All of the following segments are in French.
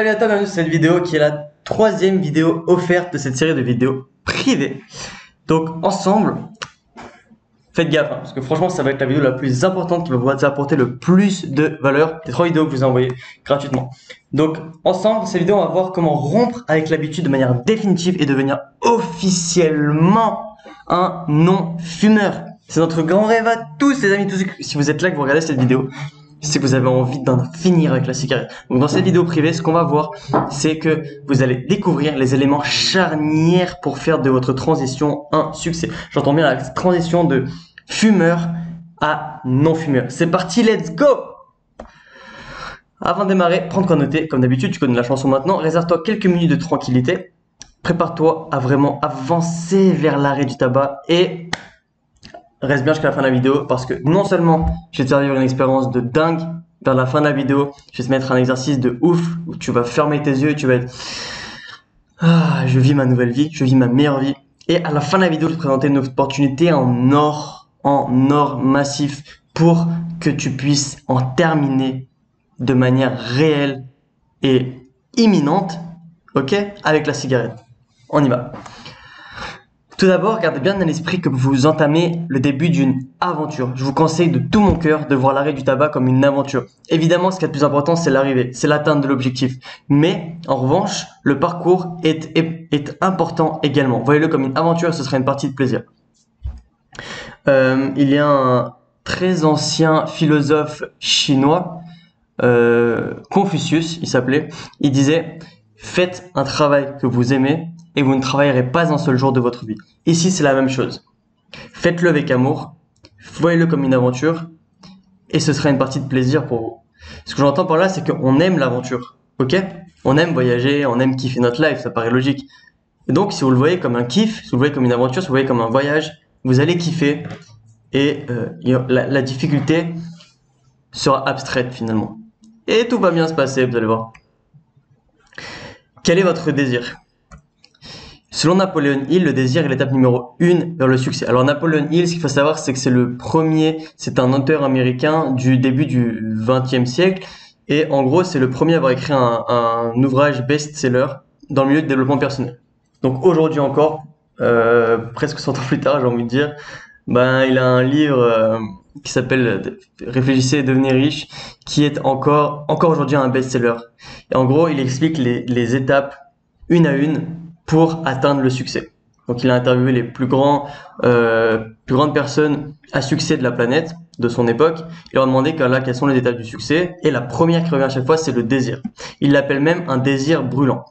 Salut à toi, bienvenue sur cette vidéo qui est la troisième vidéo offerte de cette série de vidéos privées. Donc ensemble, faites gaffe, parce que franchement ça va être la vidéo la plus importante qui va vous apporter le plus de valeur des trois vidéos que je vous ai envoyées gratuitement. Donc ensemble, dans cette vidéo, on va voir comment rompre avec l'habitude de manière définitive et devenir officiellement un non-fumeur. C'est notre grand rêve à tous les amis, si vous êtes là que vous regardez cette vidéo, c'est que vous avez envie d'en finir avec la cigarette. Donc dans cette vidéo privée, ce qu'on va voir, c'est que vous allez découvrir les éléments charnières pour faire de votre transition un succès. J'entends bien la transition de fumeur à non-fumeur. C'est parti, let's go! Avant de démarrer, prends de quoi noter. Comme d'habitude, tu connais la chanson maintenant. Réserve-toi quelques minutes de tranquillité. Prépare-toi à vraiment avancer vers l'arrêt du tabac et reste bien jusqu'à la fin de la vidéo parce que non seulement je vais te servir une expérience de dingue, vers la fin de la vidéo, je vais te mettre un exercice de ouf où tu vas fermer tes yeux et tu vas être je vis ma nouvelle vie, je vis ma meilleure vie. Et à la fin de la vidéo, je vais te présenter une opportunité en or massif pour que tu puisses en terminer de manière réelle et imminente, ok, avec la cigarette. On y va. Tout d'abord, gardez bien à l'esprit que vous entamez le début d'une aventure. Je vous conseille de tout mon cœur de voir l'arrêt du tabac comme une aventure. Évidemment, ce qui est le plus important, c'est l'arrivée, c'est l'atteinte de l'objectif. Mais, en revanche, le parcours est important également. Voyez-le comme une aventure, ce sera une partie de plaisir. Il y a un très ancien philosophe chinois, Confucius, il s'appelait. Il disait « Faites un travail que vous aimez ». Et vous ne travaillerez pas un seul jour de votre vie. Ici, c'est la même chose. Faites-le avec amour, voyez-le comme une aventure, et ce sera une partie de plaisir pour vous. Ce que j'entends par là, c'est qu'on aime l'aventure, ok? On aime voyager, on aime kiffer notre life, ça paraît logique. Et donc, si vous le voyez comme un kiff, si vous le voyez comme une aventure, si vous le voyez comme un voyage, vous allez kiffer, et la difficulté sera abstraite finalement. Et tout va bien se passer, vous allez voir. Quel est votre désir ? Selon Napoleon Hill, le désir est l'étape numéro 1 vers le succès. Alors Napoleon Hill, ce qu'il faut savoir, c'est que c'est un auteur américain du début du XXe siècle. Et en gros, c'est le premier à avoir écrit un ouvrage best-seller dans le milieu du développement personnel. Donc aujourd'hui encore, presque 100 ans plus tard, j'ai envie de dire, il a un livre qui s'appelle Réfléchissez et devenez riche, qui est encore aujourd'hui un best-seller. Et en gros, il explique les étapes une à une pour atteindre le succès. Donc il a interviewé les plus grandes personnes à succès de la planète, de son époque. Il leur a demandé quelles sont les étapes du succès. Et la première qui revient à chaque fois, c'est le désir. Il l'appelle même un désir brûlant.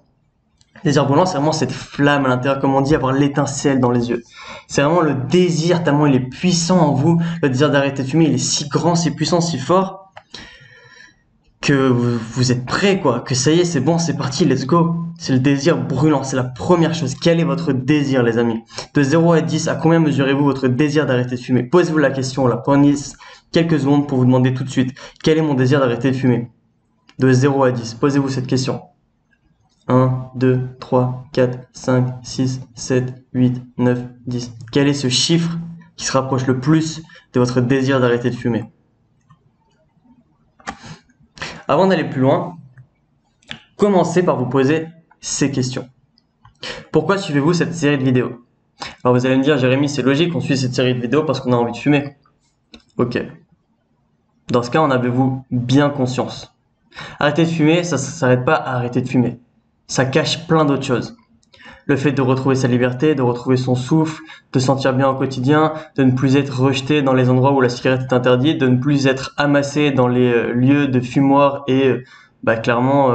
Le désir brûlant, c'est vraiment cette flamme à l'intérieur, comme on dit, avoir l'étincelle dans les yeux. C'est vraiment le désir, tellement il est puissant en vous. Le désir d'arrêter de fumer, il est si grand, si puissant, si fort, que vous êtes prêts, quoi, que ça y est, c'est bon, c'est parti, let's go. C'est le désir brûlant, c'est la première chose. Quel est votre désir, les amis? De 0 à 10, à combien mesurez-vous votre désir d'arrêter de fumer? Posez-vous la question, là, prenez quelques secondes pour vous demander tout de suite, quel est mon désir d'arrêter de fumer? De 0 à 10, posez-vous cette question. 1, 2, 3, 4, 5, 6, 7, 8, 9, 10. Quel est ce chiffre qui se rapproche le plus de votre désir d'arrêter de fumer? Avant d'aller plus loin, commencez par vous poser ces questions. Pourquoi suivez-vous cette série de vidéos? Alors vous allez me dire, Jérémy, c'est logique, on suit cette série de vidéos parce qu'on a envie de fumer. Ok. Dans ce cas, en avez-vous bien conscience? Arrêter de fumer, ça ne s'arrête pas à arrêter de fumer. Ça cache plein d'autres choses. Le fait de retrouver sa liberté, de retrouver son souffle, de se sentir bien au quotidien, de ne plus être rejeté dans les endroits où la cigarette est interdite, de ne plus être amassé dans les lieux de fumoir et clairement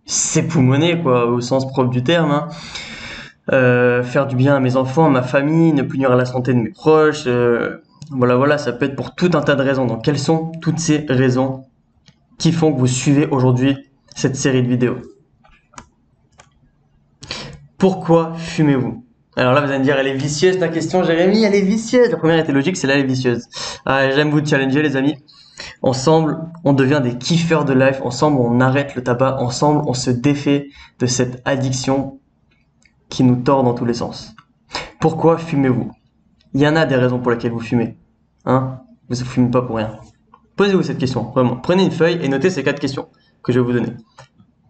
s'époumoner, quoi, au sens propre du terme. Hein. Faire du bien à mes enfants, à ma famille, ne plus nuire à la santé de mes proches. Voilà, ça peut être pour tout un tas de raisons. Donc quelles sont toutes ces raisons qui font que vous suivez aujourd'hui cette série de vidéos? Pourquoi fumez-vous? Alors là, vous allez me dire, elle est vicieuse ta question, Jérémy, elle est vicieuse. La première était logique, celle-là, elle est vicieuse. J'aime vous challenger, les amis. Ensemble, on devient des kiffeurs de life. Ensemble, on arrête le tabac. Ensemble, on se défait de cette addiction qui nous tord dans tous les sens. Pourquoi fumez-vous? Il y en a des raisons pour lesquelles vous fumez. Hein? Vous ne fumez pas pour rien. Posez-vous cette question, vraiment. Prenez une feuille et notez ces 4 questions que je vais vous donner.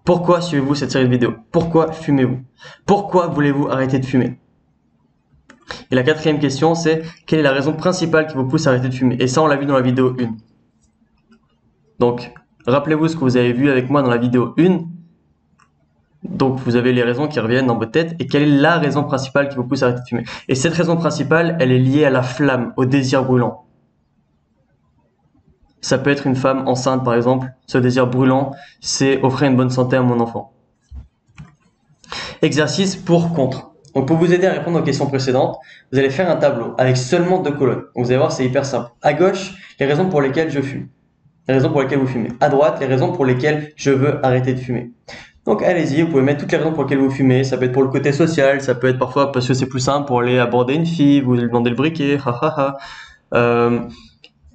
Pourquoi suivez-vous cette série de vidéos? Pourquoi fumez-vous? Pourquoi voulez-vous arrêter de fumer? Et la quatrième question, c'est quelle est la raison principale qui vous pousse à arrêter de fumer? Et ça, on l'a vu dans la vidéo 1. Donc, rappelez-vous ce que vous avez vu avec moi dans la vidéo 1. Donc, vous avez les raisons qui reviennent dans votre tête. Et quelle est la raison principale qui vous pousse à arrêter de fumer? Et cette raison principale, elle est liée à la flamme, au désir brûlant. Ça peut être une femme enceinte, par exemple. Ce désir brûlant, c'est offrir une bonne santé à mon enfant. Exercice pour contre. Donc, pour vous aider à répondre aux questions précédentes, vous allez faire un tableau avec seulement 2 colonnes. Donc, vous allez voir, c'est hyper simple. À gauche, les raisons pour lesquelles je fume. Les raisons pour lesquelles vous fumez. À droite, les raisons pour lesquelles je veux arrêter de fumer. Donc, allez-y, vous pouvez mettre toutes les raisons pour lesquelles vous fumez. Ça peut être pour le côté social, ça peut être parfois parce que c'est plus simple pour aller aborder une fille, vous lui demandez le briquet,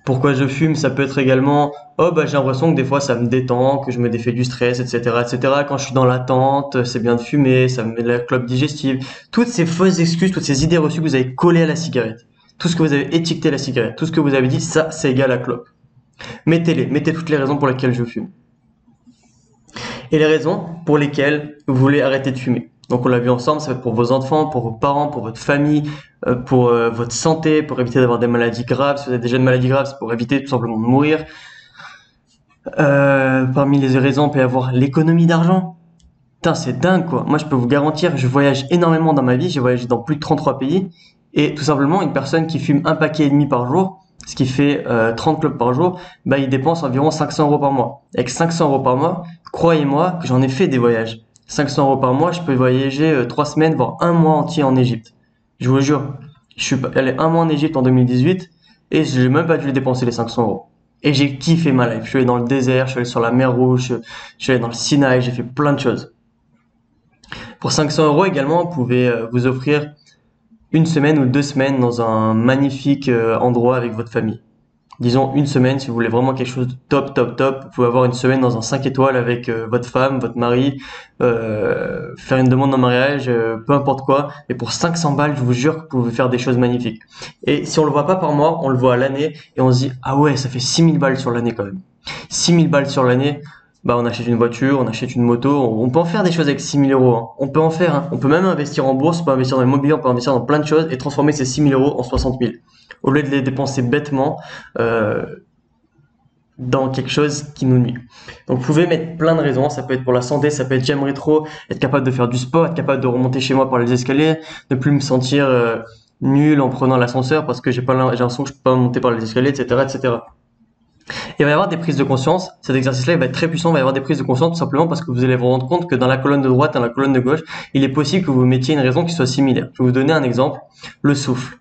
pourquoi je fume, ça peut être également oh bah j'ai l'impression que des fois ça me détend, que je me défais du stress, etc. etc. Quand je suis dans l'attente, c'est bien de fumer, ça me met de la clope digestive. Toutes ces fausses excuses, toutes ces idées reçues que vous avez collées à la cigarette. Tout ce que vous avez étiqueté à la cigarette, tout ce que vous avez dit, ça c'est égal à clope. Mettez-les, mettez toutes les raisons pour lesquelles je fume. Et les raisons pour lesquelles vous voulez arrêter de fumer. Donc on l'a vu ensemble, ça va être pour vos enfants, pour vos parents, pour votre famille, pour votre santé, pour éviter d'avoir des maladies graves. Si vous avez déjà une maladie grave, c'est pour éviter tout simplement de mourir. Parmi les raisons, on peut y avoir l'économie d'argent. Putain, c'est dingue quoi. Moi je peux vous garantir, je voyage énormément dans ma vie, j'ai voyagé dans plus de 33 pays. Et tout simplement, une personne qui fume 1,5 paquet par jour, ce qui fait 30 clopes par jour, bah il dépense environ 500 € par mois. Avec 500 € par mois, croyez-moi que j'en ai fait des voyages. 500 € par mois, je peux voyager 3 semaines, voire 1 mois entier en Égypte. Je vous le jure, je suis allé 1 mois en Égypte en 2018 et je n'ai même pas dû les dépenser les 500 €. Et j'ai kiffé ma life. Je suis allé dans le désert, je suis allé sur la mer Rouge, je suis allé dans le Sinaï, j'ai fait plein de choses. Pour 500 € également, vous pouvez vous offrir 1 semaine ou 2 semaines dans un magnifique endroit avec votre famille. Disons 1 semaine, si vous voulez vraiment quelque chose de top, top, top, vous pouvez avoir 1 semaine dans un 5 étoiles avec votre femme, votre mari, faire une demande en mariage, peu importe quoi. Et pour 500 balles, je vous jure que vous pouvez faire des choses magnifiques. Et si on le voit pas par mois, on le voit à l'année et on se dit, ah ouais, ça fait 6000 balles sur l'année quand même. 6000 balles sur l'année, bah on achète une voiture, on achète une moto, on peut en faire des choses avec 6000 €. Hein. On peut en faire, hein. On peut même investir en bourse, on peut investir dans l'immobilier, on peut investir dans plein de choses et transformer ces 6000 € en 60 000. Au lieu de les dépenser bêtement dans quelque chose qui nous nuit. Donc vous pouvez mettre plein de raisons, ça peut être pour la santé, ça peut être j'aimerais trop être capable de faire du sport, être capable de remonter chez moi par les escaliers, ne plus me sentir nul en prenant l'ascenseur parce que j'ai l'impression que je peux pas monter par les escaliers, etc., etc. Il va y avoir des prises de conscience. Cet exercice-là, il va être très puissant. Il va y avoir des prises de conscience tout simplement parce que vous allez vous rendre compte que dans la colonne de droite et dans la colonne de gauche, il est possible que vous mettiez une raison qui soit similaire. Je vais vous donner un exemple. Le souffle.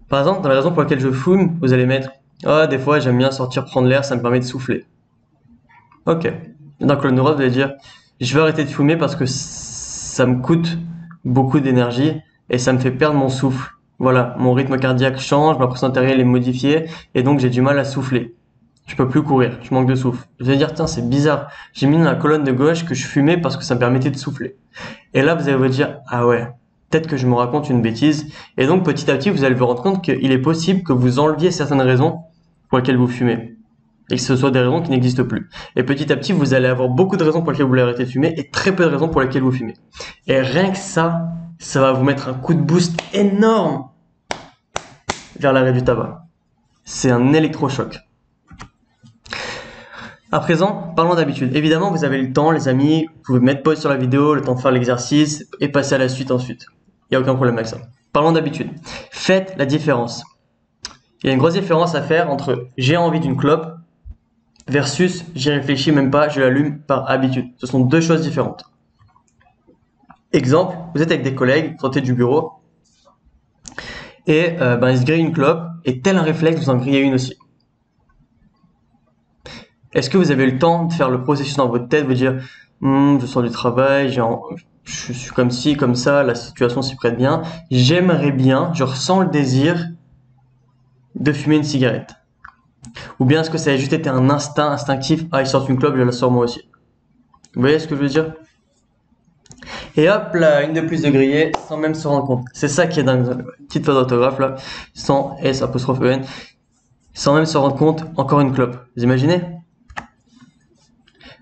Par exemple, dans la raison pour laquelle je fume, vous allez mettre ah, des fois, j'aime bien sortir prendre l'air, ça me permet de souffler. Ok. Dans la colonne de droite, vous allez dire je vais arrêter de fumer parce que ça me coûte beaucoup d'énergie et ça me fait perdre mon souffle. Voilà, mon rythme cardiaque change, ma pression artérielle est modifiée et donc j'ai du mal à souffler. Je peux plus courir, je manque de souffle. Vous allez dire, tiens, c'est bizarre. J'ai mis dans la colonne de gauche que je fumais parce que ça me permettait de souffler. Et là, vous allez vous dire, ah ouais, peut-être que je me raconte une bêtise. Et donc, petit à petit, vous allez vous rendre compte qu'il est possible que vous enleviez certaines raisons pour lesquelles vous fumez. Et que ce soit des raisons qui n'existent plus. Et petit à petit, vous allez avoir beaucoup de raisons pour lesquelles vous voulez arrêter de fumer et très peu de raisons pour lesquelles vous fumez. Et rien que ça va vous mettre un coup de boost énorme vers l'arrêt du tabac. C'est un électrochoc. À présent, parlons d'habitude. Évidemment, vous avez le temps, les amis, vous pouvez mettre pause sur la vidéo, le temps de faire l'exercice et passer à la suite ensuite. Il n'y a aucun problème avec ça. Parlons d'habitude. Faites la différence. Il y a une grosse différence à faire entre j'ai envie d'une clope versus j'y réfléchis même pas, je l'allume par habitude. Ce sont deux choses différentes. Exemple, vous êtes avec des collègues, sortez du bureau et ils se grillent une clope et tel un réflexe, vous en grillez une aussi. Est-ce que vous avez le temps de faire le processus dans votre tête, vous dire je sors du travail, je suis comme ci, comme ça, la situation s'y prête bien, j'aimerais bien, je ressens le désir de fumer une cigarette. Ou bien est-ce que ça a juste été un instinct instinctif, ah il sort une clope, je la sors moi aussi. Vous voyez ce que je veux dire? Et hop là, une de plus de grillée, sans même se rendre compte. C'est ça qui est dingue, petite faute d'orthographe là, sans S apostrophe E N, sans même se rendre compte, encore une clope. Vous imaginez?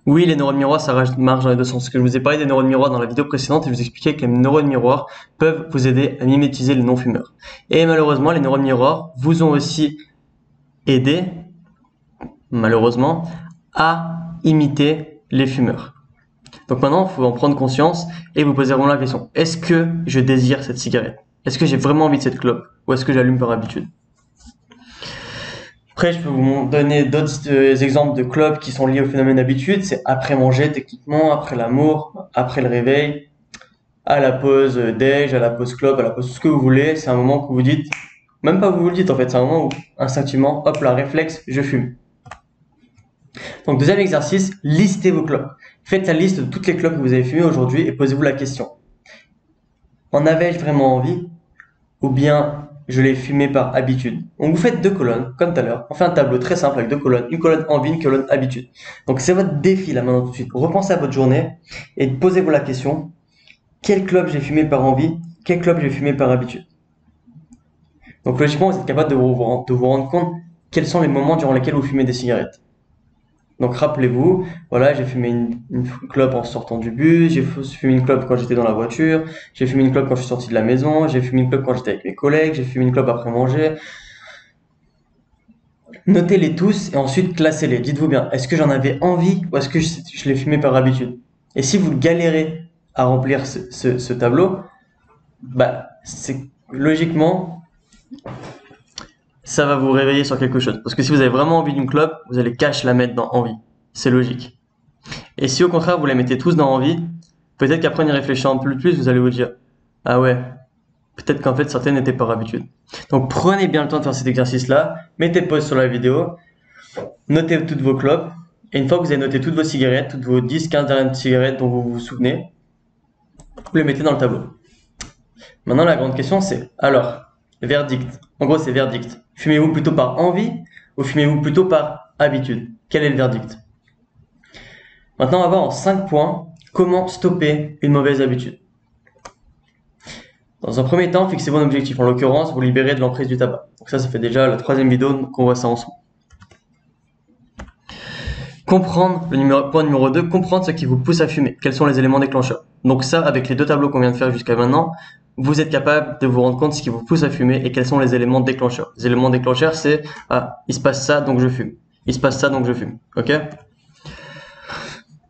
Oui, les neurones miroirs, ça marche dans les deux sens. Parce que je vous ai parlé des neurones miroirs dans la vidéo précédente et je vous expliquais que les neurones miroirs peuvent vous aider à mimétiser les non-fumeurs. Et malheureusement, les neurones miroirs vous ont aussi aidé, malheureusement, à imiter les fumeurs. Donc maintenant, il faut en prendre conscience et vous poser vraiment la question. Est-ce que je désire cette cigarette? Est-ce que j'ai vraiment envie de cette clope? Ou est-ce que j'allume par habitude? Après, je peux vous donner d'autres exemples de clopes qui sont liés au phénomène d'habitude. C'est après manger, techniquement, après l'amour, après le réveil, à la pause déj, à la pause clope, à la pause tout ce que vous voulez. C'est un moment que vous dites, même pas vous le dites en fait, c'est un moment où instinctivement, hop là, réflexe, je fume. Donc deuxième exercice, listez vos clopes. Faites la liste de toutes les clopes que vous avez fumées aujourd'hui et posez-vous la question. En avais-je vraiment envie? Ou bien je l'ai fumé par habitude. Donc vous faites deux colonnes, comme tout à l'heure. On fait un tableau très simple avec deux colonnes. Une colonne envie, une colonne habitude. Donc c'est votre défi là maintenant tout de suite. Repensez à votre journée et posez-vous la question. Quelle clope j'ai fumé par envie? Quelle clope j'ai fumé par habitude? Donc logiquement, vous êtes capable de vous rendre compte quels sont les moments durant lesquels vous fumez des cigarettes. Donc rappelez-vous, voilà, j'ai fumé une clope en sortant du bus, j'ai fumé une clope quand j'étais dans la voiture, j'ai fumé une clope quand je suis sorti de la maison, j'ai fumé une clope quand j'étais avec mes collègues, j'ai fumé une clope après manger. Notez-les tous et ensuite classez-les. Dites-vous bien, est-ce que j'en avais envie ou est-ce que je l'ai fumé par habitude? Et si vous galérez à remplir ce tableau, bah, c'est logiquement, ça va vous réveiller sur quelque chose. Parce que si vous avez vraiment envie d'une clope, vous allez cash la mettre dans envie. C'est logique. Et si au contraire vous les mettez tous dans envie, peut-être qu'après en y réfléchissant un peu plus, vous allez vous dire, ah ouais, peut-être qu'en fait certaines n'étaient par habitude. Donc prenez bien le temps de faire cet exercice-là, mettez pause sur la vidéo, notez toutes vos clopes, et une fois que vous avez noté toutes vos cigarettes, toutes vos 10-15 dernières cigarettes dont vous vous souvenez, vous les mettez dans le tableau. Maintenant la grande question c'est, alors, verdict. En gros c'est verdict. Fumez-vous plutôt par envie ou fumez-vous plutôt par habitude? Quel est le verdict? Maintenant on va voir en 5 points comment stopper une mauvaise habitude. Dans un premier temps, fixez vos objectifs. En l'occurrence, vous libérez de l'emprise du tabac. Donc ça fait déjà la troisième vidéo qu'on voit ça ensemble. Comprendre, point numéro 2, comprendre ce qui vous pousse à fumer. Quels sont les éléments déclencheurs? Donc ça, avec les deux tableaux qu'on vient de faire jusqu'à maintenant, vous êtes capable de vous rendre compte de ce qui vous pousse à fumer et quels sont les éléments déclencheurs. Les éléments déclencheurs, c'est « Ah, il se passe ça, donc je fume. Il se passe ça, donc je fume. » Ok?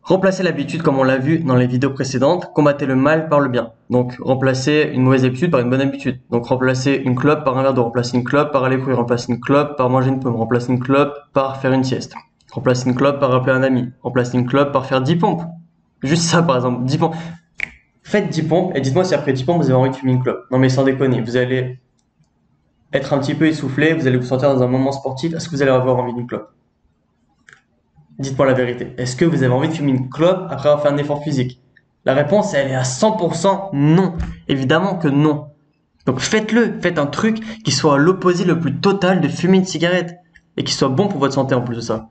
Remplacez l'habitude comme on l'a vu dans les vidéos précédentes, combattez le mal par le bien. Donc remplacez une mauvaise habitude par une bonne habitude. Donc remplacez une clope par un verre d'eau, remplacez une clope par aller courir, remplacez une clope par manger une pomme, remplacez une clope par faire une sieste. Remplacez une clope par appeler un ami, remplacez une clope par faire 10 pompes. Juste ça par exemple, 10 pompes. Faites 10 pompes et dites-moi si après 10 pompes vous avez envie de fumer une clope. Non mais sans déconner, vous allez être un petit peu essoufflé, vous allez vous sentir dans un moment sportif, est-ce que vous allez avoir envie d'une clope? Dites-moi la vérité. Est-ce que vous avez envie de fumer une clope après avoir fait un effort physique? La réponse, elle est à 100% non. Évidemment que non. Donc faites-le. Faites un truc qui soit à l'opposé le plus total de fumer une cigarette. Et qui soit bon pour votre santé en plus de ça.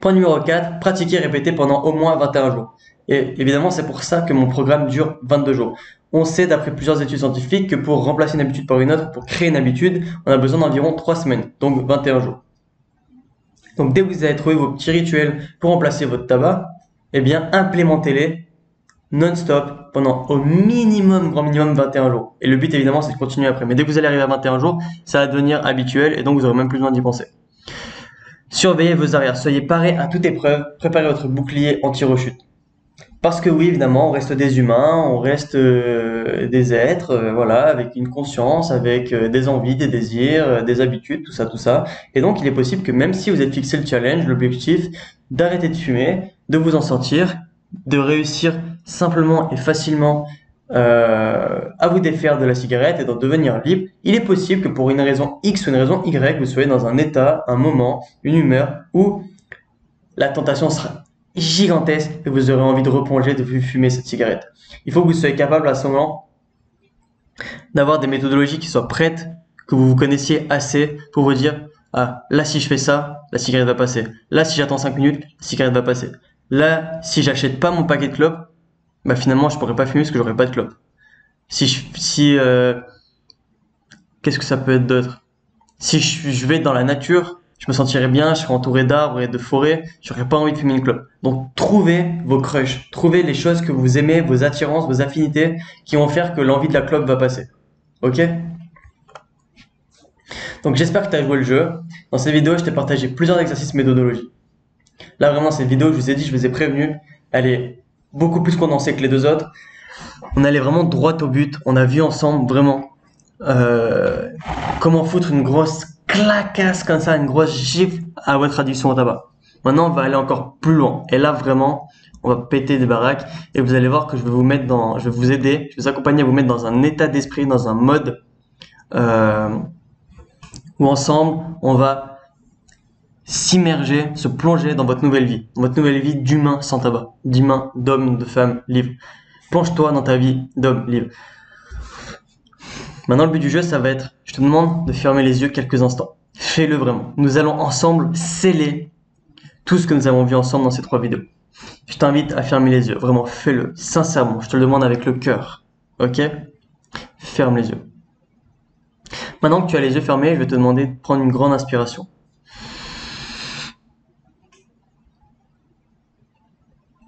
Point numéro 4. Pratiquer et répéter pendant au moins 21 jours. Et évidemment, c'est pour ça que mon programme dure 22 jours. On sait d'après plusieurs études scientifiques que pour remplacer une habitude par une autre, pour créer une habitude, on a besoin d'environ 3 semaines. Donc 21 jours. Donc dès que vous avez trouvé vos petits rituels pour remplacer votre tabac, eh bien implémentez-les non-stop pendant au minimum, grand minimum 21 jours. Et le but évidemment c'est de continuer après. Mais dès que vous allez arriver à 21 jours, ça va devenir habituel et donc vous aurez même plus besoin d'y penser. Surveillez vos arrières, soyez parés à toute épreuve, préparez votre bouclier anti-rechute. Parce que oui, évidemment, on reste des humains, on reste des êtres, voilà, avec une conscience, avec des envies, des désirs, des habitudes, tout ça, tout ça. Et donc, il est possible que même si vous êtes fixé le challenge, l'objectif d'arrêter de fumer, de vous en sortir, de réussir simplement et facilement à vous défaire de la cigarette et d'en devenir libre, il est possible que pour une raison X ou une raison Y, vous soyez dans un état, un moment, une humeur où la tentation sera gigantesque et vous aurez envie de replonger, de fumer cette cigarette. Il faut que vous soyez capable à ce moment d'avoir des méthodologies qui soient prêtes, que vous vous connaissiez assez pour vous dire ah, là si je fais ça, la cigarette va passer. Là si j'attends 5 minutes, la cigarette va passer. Là si j'achète pas mon paquet de clopes, bah finalement je pourrais pas fumer parce que j'aurais pas de clopes. Qu'est-ce que ça peut être d'autre? Si je vais dans la nature, je me sentirais bien, je serais entouré d'arbres et de forêts, j'aurais pas envie de fumer une clope. Donc trouvez vos crushs, trouvez les choses que vous aimez, vos attirances, vos affinités qui vont faire que l'envie de la clope va passer. Ok? Donc j'espère que tu as joué le jeu. Dans cette vidéo, je t'ai partagé plusieurs exercices méthodologie. Là vraiment, cette vidéo, je vous ai dit, je vous ai prévenu, elle est beaucoup plus condensée que les deux autres. On allait vraiment droit au but, on a vu ensemble vraiment comment foutre une grosse clacasse comme ça, une grosse gifle à votre addiction au tabac. Maintenant, on va aller encore plus loin. Et là, vraiment, on va péter des baraques. Et vous allez voir que je vais vous mettre dans, je vais vous aider, je vais vous accompagner à vous mettre dans un état d'esprit, dans un mode où ensemble, on va s'immerger, se plonger dans votre nouvelle vie d'humain sans tabac, d'humain, d'homme, de femme libre. Plonge-toi dans ta vie d'homme libre. Maintenant, le but du jeu, ça va être, je te demande de fermer les yeux quelques instants. Fais-le vraiment. Nous allons ensemble sceller tout ce que nous avons vu ensemble dans ces 3 vidéos. Je t'invite à fermer les yeux. Vraiment, fais-le. Sincèrement, je te le demande avec le cœur. Ok? Ferme les yeux. Maintenant que tu as les yeux fermés, je vais te demander de prendre une grande inspiration.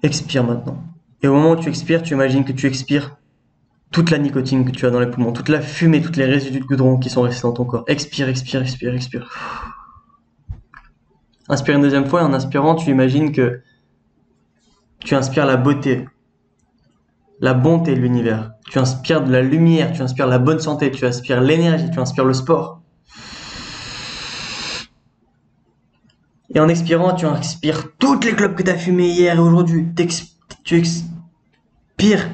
Expire maintenant. Et au moment où tu expires, tu imagines que tu expires toute la nicotine que tu as dans les poumons, toute la fumée, toutes les résidus de goudron qui sont restés dans ton corps. Expire, expire, expire, expire. Inspire une deuxième fois et en inspirant, tu imagines que tu inspires la beauté, la bonté de l'univers. Tu inspires de la lumière, tu inspires la bonne santé, tu inspires l'énergie, tu inspires le sport. Et en expirant, tu inspires toutes les clopes que tu as fumées hier et aujourd'hui. Tu expires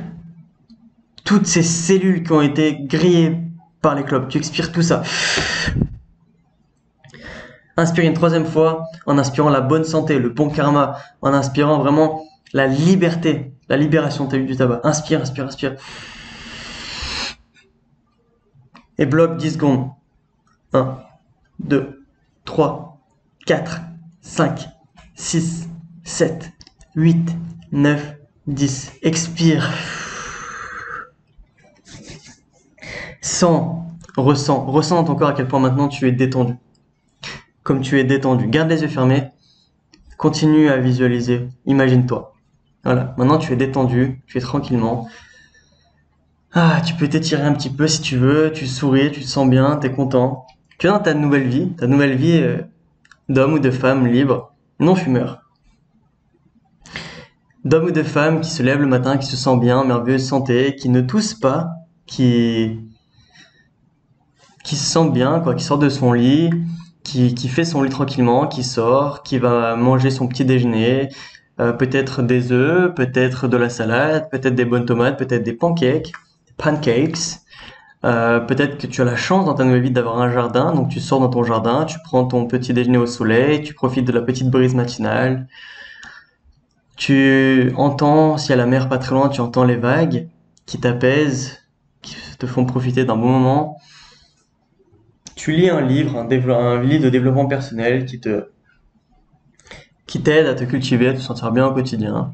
toutes ces cellules qui ont été grillées par les clopes. Tu expires tout ça. Inspire une troisième fois en inspirant la bonne santé, le bon karma, en inspirant vraiment la liberté, la libération du tabac. Inspire, inspire, inspire. Et bloque 10 secondes. 1, 2, 3, 4, 5, 6, 7, 8, 9, 10. Expire. Ressens dans ton corps à quel point maintenant tu es détendu. Comme tu es détendu. Garde les yeux fermés. Continue à visualiser. Imagine-toi. Voilà. Maintenant tu es détendu. Tu es tranquillement. Ah, tu peux t'étirer un petit peu si tu veux. Tu souris, tu te sens bien, tu es content. Tu es dans ta nouvelle vie. Ta nouvelle vie d'homme ou de femme libre, non fumeur. D'homme ou de femme qui se lève le matin, qui se sent bien, merveilleuse santé, qui ne tousse pas, qui se sent bien, quoi, qui sort de son lit, qui fait son lit tranquillement, qui sort, qui va manger son petit déjeuner, peut-être des œufs, peut-être de la salade, peut-être des bonnes tomates, peut-être des pancakes, peut-être que tu as la chance dans ta nouvelle vie d'avoir un jardin, donc tu sors dans ton jardin, tu prends ton petit déjeuner au soleil, tu profites de la petite brise matinale, tu entends, s'il y a la mer pas très loin, tu entends les vagues qui t'apaisent, qui te font profiter d'un bon moment. Tu lis un livre, un livre de développement personnel qui t'aide à te cultiver, à te sentir bien au quotidien.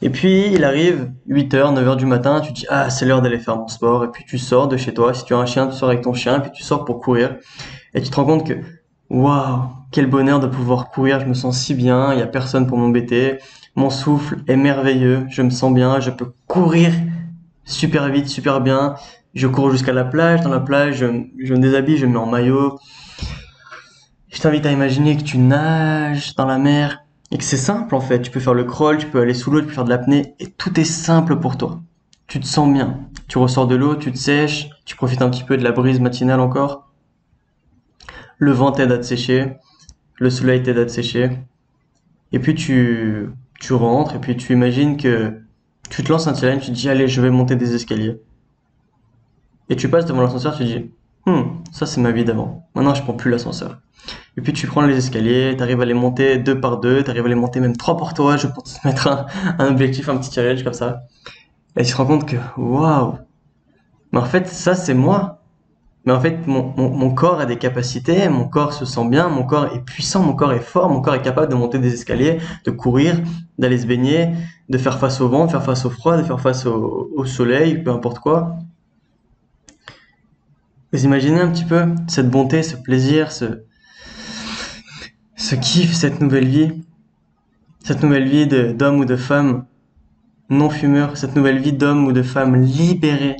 Et puis, il arrive 8h, 9h du matin, tu te dis, ah, c'est l'heure d'aller faire mon sport. Et puis, tu sors de chez toi. Si tu as un chien, tu sors avec ton chien, et puis tu sors pour courir. Et tu te rends compte que, waouh, quel bonheur de pouvoir courir. Je me sens si bien, il n'y a personne pour m'embêter. Mon souffle est merveilleux, je me sens bien, je peux courir super vite, super bien. Je cours jusqu'à la plage. Dans la plage, je me déshabille, je me mets en maillot. Je t'invite à imaginer que tu nages dans la mer et que c'est simple en fait. Tu peux faire le crawl, tu peux aller sous l'eau, tu peux faire de l'apnée et tout est simple pour toi. Tu te sens bien. Tu ressors de l'eau, tu te sèches, tu profites un petit peu de la brise matinale encore. Le vent t'aide à te sécher, le soleil t'aide à te sécher. Et puis tu rentres et puis tu imagines que tu te lances un challenge, tu te dis allez, je vais monter des escaliers. Et tu passes devant l'ascenseur, tu te dis ça c'est ma vie d'avant. Maintenant je prends plus l'ascenseur. Et puis tu prends les escaliers, tu arrives à les monter 2 par 2, tu arrives à les monter même 3 pour toi, pour te mettre un objectif, un petit challenge comme ça. Et tu te rends compte que waouh, mais en fait ça c'est moi. Mais en fait mon corps a des capacités, mon corps se sent bien, mon corps est puissant, mon corps est fort, mon corps est capable de monter des escaliers, de courir, d'aller se baigner, de faire face au vent, de faire face au froid, de faire face au soleil, peu importe quoi. Vous imaginez un petit peu cette bonté, ce plaisir, se kiffent cette nouvelle vie d'homme ou de femme non fumeur, cette nouvelle vie d'homme ou de femme libéré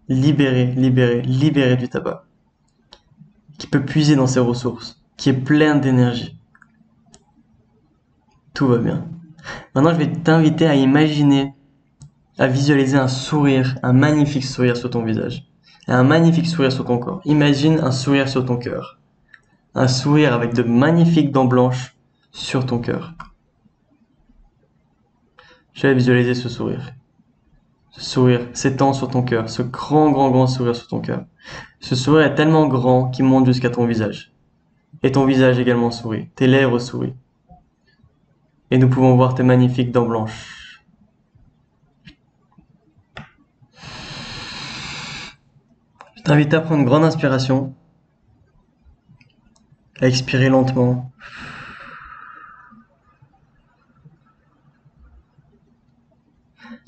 du tabac, qui peut puiser dans ses ressources, qui est plein d'énergie. Tout va bien. Maintenant, je vais t'inviter à imaginer, à visualiser un sourire, un magnifique sourire sur ton visage, et un magnifique sourire sur ton corps. Imagine un sourire sur ton cœur, un sourire avec de magnifiques dents blanches sur ton cœur. Je vais visualiser ce sourire. Ce sourire s'étend sur ton cœur, ce grand sourire sur ton cœur. Ce sourire est tellement grand qu'il monte jusqu'à ton visage. Et ton visage également sourit, tes lèvres sourient. Et nous pouvons voir tes magnifiques dents blanches. Je t'invite à prendre une grande inspiration, à expirer lentement.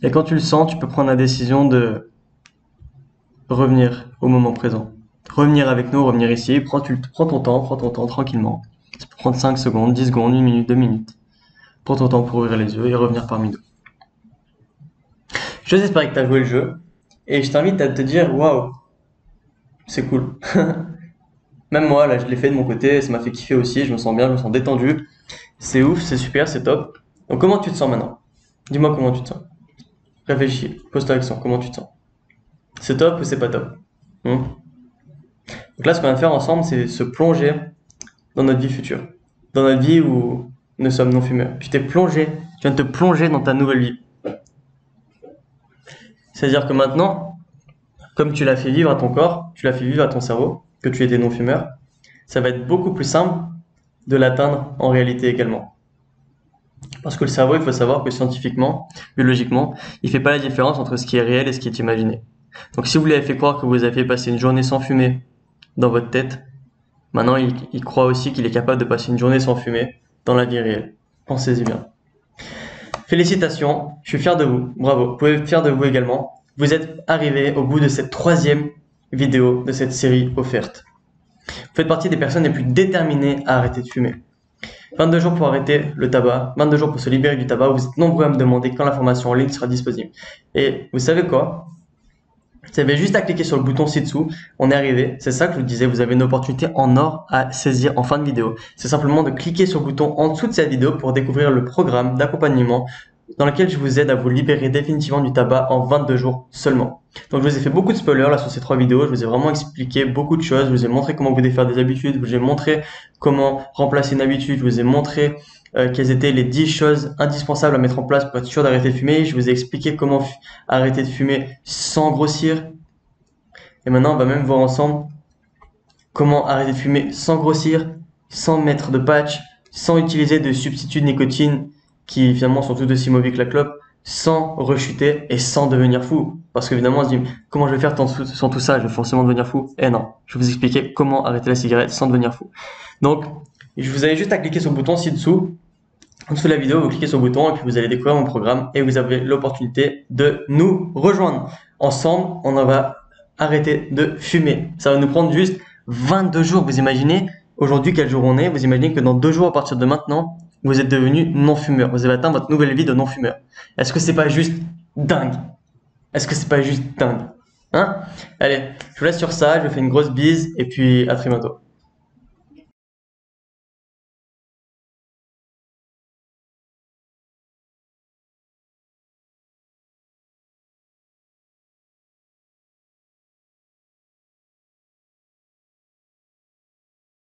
Et quand tu le sens, tu peux prendre la décision de revenir au moment présent. Revenir avec nous, revenir ici. Prends ton temps tranquillement. Ça peut prendre 5 secondes, 10 secondes, 1 minute, 2 minutes. Prends ton temps pour ouvrir les yeux et revenir parmi nous. J'ose espérer que tu as joué le jeu. Et je t'invite à te dire, waouh, c'est cool. Même moi, là, je l'ai fait de mon côté. Ça m'a fait kiffer aussi. Je me sens bien, je me sens détendu. C'est ouf, c'est super, c'est top. Donc comment tu te sens maintenant? Dis-moi comment tu te sens. Réfléchis, pose ta question, comment tu te sens? C'est top ou c'est pas top? Donc là, ce qu'on va faire ensemble, c'est se plonger dans notre vie future. Dans notre vie où nous sommes non-fumeurs. Tu viens de te plonger dans ta nouvelle vie. C'est-à-dire que maintenant, comme tu l'as fait vivre à ton corps, tu l'as fait vivre à ton cerveau, que tu étais non-fumeur, ça va être beaucoup plus simple de l'atteindre en réalité également. Parce que le cerveau, il faut savoir que scientifiquement, biologiquement, il fait pas la différence entre ce qui est réel et ce qui est imaginé. Donc si vous lui avez fait croire que vous aviez passé une journée sans fumer dans votre tête, maintenant il croit aussi qu'il est capable de passer une journée sans fumer dans la vie réelle. Pensez-y bien. Félicitations, je suis fier de vous, bravo. Vous pouvez être fier de vous également. Vous êtes arrivé au bout de cette 3e vidéo de cette série offerte. Vous faites partie des personnes les plus déterminées à arrêter de fumer. 22 jours pour arrêter le tabac, 22 jours pour se libérer du tabac. Vous êtes nombreux à me demander quand la formation en ligne sera disponible. Et vous savez quoi? Vous avez juste à cliquer sur le bouton ci-dessous. On est arrivé. C'est ça que je vous disais. Vous avez une opportunité en or à saisir en fin de vidéo. C'est simplement de cliquer sur le bouton en dessous de cette vidéo pour découvrir le programme d'accompagnement dans lequel je vous aide à vous libérer définitivement du tabac en 22 jours seulement. Donc je vous ai fait beaucoup de spoilers là sur ces 3 vidéos, je vous ai vraiment expliqué beaucoup de choses, je vous ai montré comment vous défaire des habitudes, je vous ai montré comment remplacer une habitude, je vous ai montré quelles étaient les 10 choses indispensables à mettre en place pour être sûr d'arrêter de fumer, je vous ai expliqué comment arrêter de fumer sans grossir. Et maintenant on va même voir ensemble comment arrêter de fumer sans grossir, sans mettre de patch, sans utiliser de substituts de nicotine qui finalement sont tout aussi mauvais que la clope, sans rechuter et sans devenir fou. Parce qu'évidemment, on se dit, comment je vais faire sans tout ça? Je vais forcément devenir fou. Eh non, je vais vous expliquer comment arrêter la cigarette sans devenir fou. Donc, je vous avais juste à cliquer sur le bouton ci-dessous. En dessous de la vidéo, vous cliquez sur le bouton et puis vous allez découvrir mon programme et vous avez l'opportunité de nous rejoindre. Ensemble, on en va arrêter de fumer. Ça va nous prendre juste 22 jours. Vous imaginez aujourd'hui quel jour on est? Vous imaginez que dans 2 jours à partir de maintenant, vous êtes devenu non-fumeur. Vous avez atteint votre nouvelle vie de non-fumeur. Est-ce que c'est pas juste dingue? Est-ce que c'est pas juste dingue? Hein? Allez, je vous laisse sur ça. Je vous fais une grosse bise et puis à très bientôt.